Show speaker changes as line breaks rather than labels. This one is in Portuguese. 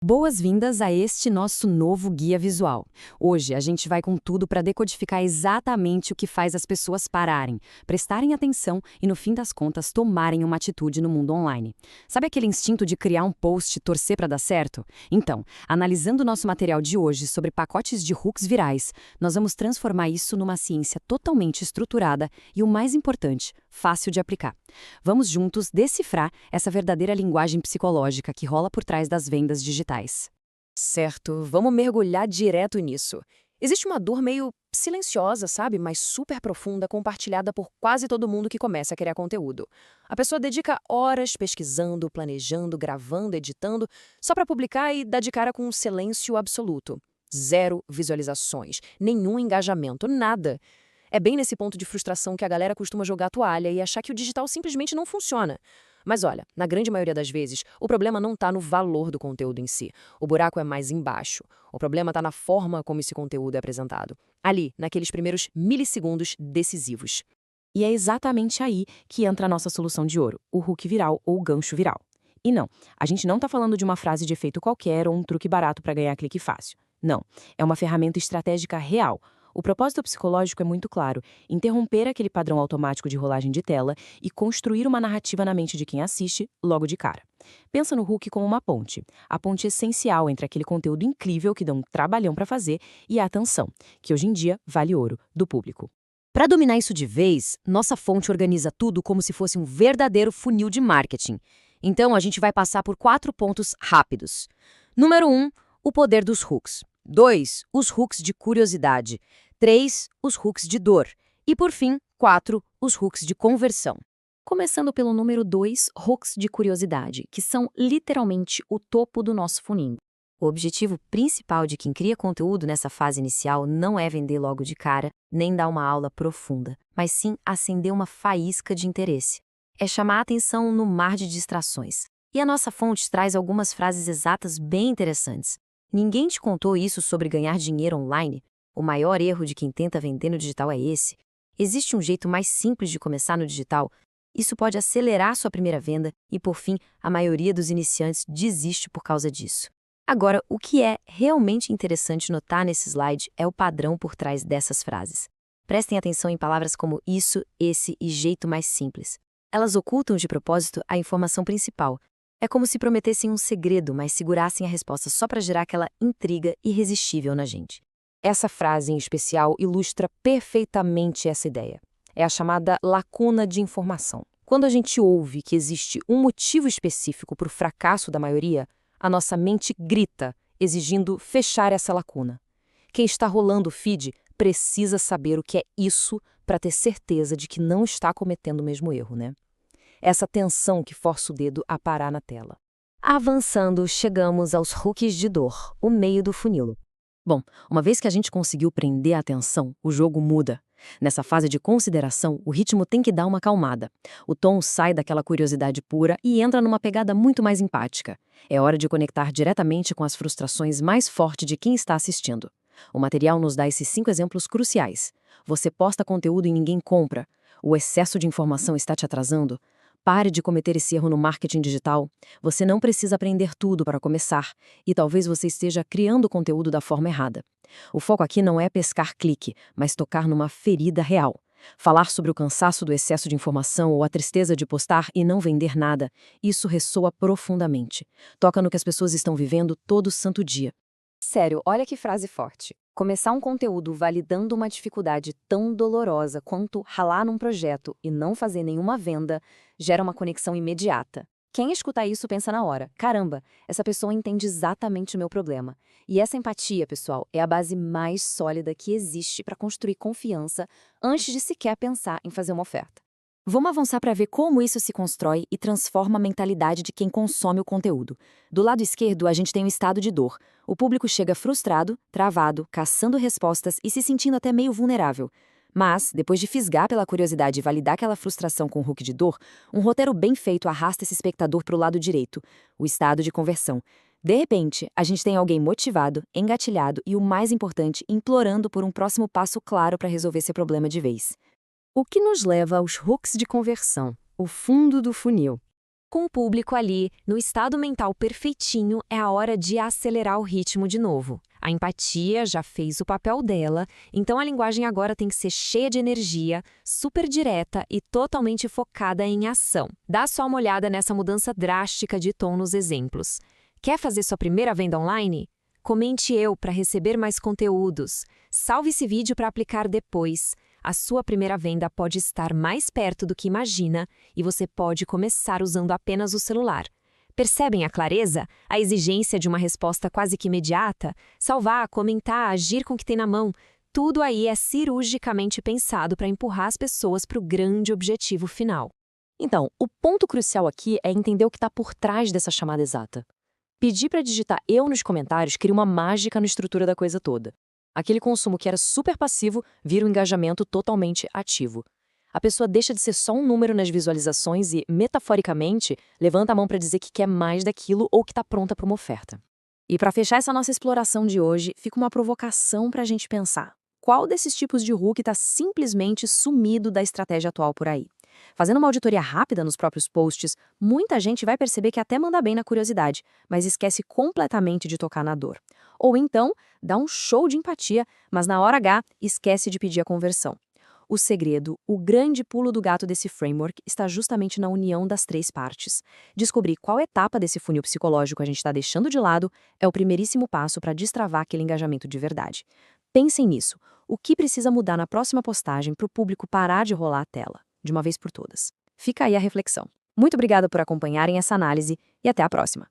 Boas-vindas a este nosso novo guia visual. Hoje a gente vai com tudo para decodificar exatamente o que faz as pessoas pararem, prestarem atenção e, no fim das contas, tomarem uma atitude no mundo online. Sabe aquele instinto de criar um post e torcer para dar certo? Então, analisando o nosso material de hoje sobre pacotes de hooks virais, nós vamos transformar isso numa ciência totalmente estruturada e, o mais importante, fácil de aplicar. Vamos juntos decifrar essa verdadeira linguagem psicológica que rola por trás das vendas digitais.
Certo, vamos mergulhar direto nisso. Existe uma dor meio silenciosa, sabe? Mas super profunda, compartilhada por quase todo mundo que começa a criar conteúdo. A pessoa dedica horas pesquisando, planejando, gravando, editando, só para publicar e dar de cara com um silêncio absoluto. Zero visualizações, nenhum engajamento, nada. É bem nesse ponto de frustração que a galera costuma jogar a toalha e achar que o digital simplesmente não funciona. Mas olha, na grande maioria das vezes, o problema não está no valor do conteúdo em si. O buraco é mais embaixo. O problema está na forma como esse conteúdo é apresentado. Ali, naqueles primeiros milissegundos decisivos.
E é exatamente aí que entra a nossa solução de ouro, o hook viral ou gancho viral. E não, a gente não está falando de uma frase de efeito qualquer ou um truque barato para ganhar clique fácil. Não, é uma ferramenta estratégica real. O propósito psicológico é muito claro: interromper aquele padrão automático de rolagem de tela e construir uma narrativa na mente de quem assiste logo de cara. Pensa no hook como uma ponte, a ponte essencial entre aquele conteúdo incrível que dá um trabalhão para fazer e a atenção, que hoje em dia vale ouro, do público.
Para dominar isso de vez, nossa fonte organiza tudo como se fosse um verdadeiro funil de marketing. Então, a gente vai passar por 4 pontos rápidos. Número 1, o poder dos hooks. 2, os hooks de curiosidade. 3, os hooks de dor. E, por fim, 4, os hooks de conversão.
Começando pelo número 2, hooks de curiosidade, que são literalmente o topo do nosso funil.
O objetivo principal de quem cria conteúdo nessa fase inicial não é vender logo de cara, nem dar uma aula profunda, mas sim acender uma faísca de interesse. É chamar a atenção no mar de distrações. E a nossa fonte traz algumas frases exatas bem interessantes. Ninguém te contou isso sobre ganhar dinheiro online? O maior erro de quem tenta vender no digital é esse. Existe um jeito mais simples de começar no digital. Isso pode acelerar sua primeira venda e, por fim, a maioria dos iniciantes desiste por causa disso. Agora, o que é realmente interessante notar nesse slide é o padrão por trás dessas frases. Prestem atenção em palavras como isso, esse e jeito mais simples. Elas ocultam de propósito a informação principal. É como se prometessem um segredo, mas segurassem a resposta só para gerar aquela intriga irresistível na gente.
Essa frase em especial ilustra perfeitamente essa ideia. É a chamada lacuna de informação. Quando a gente ouve que existe um motivo específico para o fracasso da maioria, a nossa mente grita, exigindo fechar essa lacuna. Quem está rolando o feed precisa saber o que é isso para ter certeza de que não está cometendo o mesmo erro, né? Essa tensão que força o dedo a parar na tela.
Avançando, chegamos aos hooks de dor, o meio do funil.
Bom, uma vez que a gente conseguiu prender a atenção, o jogo muda. Nessa fase de consideração, o ritmo tem que dar uma acalmada. O tom sai daquela curiosidade pura e entra numa pegada muito mais empática. É hora de conectar diretamente com as frustrações mais fortes de quem está assistindo. O material nos dá esses 5 exemplos cruciais. Você posta conteúdo e ninguém compra. O excesso de informação está te atrasando. Pare de cometer esse erro no marketing digital. Você não precisa aprender tudo para começar, e talvez você esteja criando conteúdo da forma errada. O foco aqui não é pescar clique, mas tocar numa ferida real. Falar sobre o cansaço do excesso de informação ou a tristeza de postar e não vender nada, isso ressoa profundamente. Toca no que as pessoas estão vivendo todo santo dia.
Sério, olha que frase forte. Começar um conteúdo validando uma dificuldade tão dolorosa quanto ralar num projeto e não fazer nenhuma venda gera uma conexão imediata. Quem escuta isso pensa na hora: caramba, essa pessoa entende exatamente o meu problema. E essa empatia, pessoal, é a base mais sólida que existe para construir confiança antes de sequer pensar em fazer uma oferta.
Vamos avançar para ver como isso se constrói e transforma a mentalidade de quem consome o conteúdo. Do lado esquerdo, a gente tem o estado de dor. O público chega frustrado, travado, caçando respostas e se sentindo até meio vulnerável. Mas, depois de fisgar pela curiosidade e validar aquela frustração com um hook de dor, um roteiro bem feito arrasta esse espectador para o lado direito, o estado de conversão. De repente, a gente tem alguém motivado, engatilhado e, o mais importante, implorando por um próximo passo claro para resolver seu problema de vez.
O que nos leva aos hooks de conversão, o fundo do funil.
com o público ali, no estado mental perfeitinho, é a hora de acelerar o ritmo de novo. A empatia já fez o papel dela, então a linguagem agora tem que ser cheia de energia, super direta e totalmente focada em ação. Dá só uma olhada nessa mudança drástica de tom nos exemplos. Quer fazer sua primeira venda online? Comente eu para receber mais conteúdos. Salve esse vídeo para aplicar depois. A sua primeira venda pode estar mais perto do que imagina e você pode começar usando apenas o celular. Percebem a clareza? A exigência de uma resposta quase que imediata? Salvar, comentar, agir com o que tem na mão. Tudo aí é cirurgicamente pensado para empurrar as pessoas para o grande objetivo final.
Então, o ponto crucial aqui é entender o que está por trás dessa chamada exata. Pedir para digitar eu nos comentários cria uma mágica na estrutura da coisa toda. Aquele consumo que era super passivo vira um engajamento totalmente ativo. A pessoa deixa de ser só um número nas visualizações e, metaforicamente, levanta a mão para dizer que quer mais daquilo ou que está pronta para uma oferta. E para fechar essa nossa exploração de hoje, fica uma provocação para a gente pensar. Qual desses tipos de hook está simplesmente sumido da estratégia atual por aí? Fazendo uma auditoria rápida nos próprios posts, muita gente vai perceber que até manda bem na curiosidade, mas esquece completamente de tocar na dor. Ou então, dá um show de empatia, mas na hora H, esquece de pedir a conversão. O segredo, o grande pulo do gato desse framework está justamente na união das três partes. Descobrir qual etapa desse funil psicológico a gente está deixando de lado é o primeiríssimo passo para destravar aquele engajamento de verdade. Pensem nisso. O que precisa mudar na próxima postagem para o público parar de rolar a tela, de uma vez por todas? Fica aí a reflexão. Muito obrigada por acompanharem essa análise e até a próxima.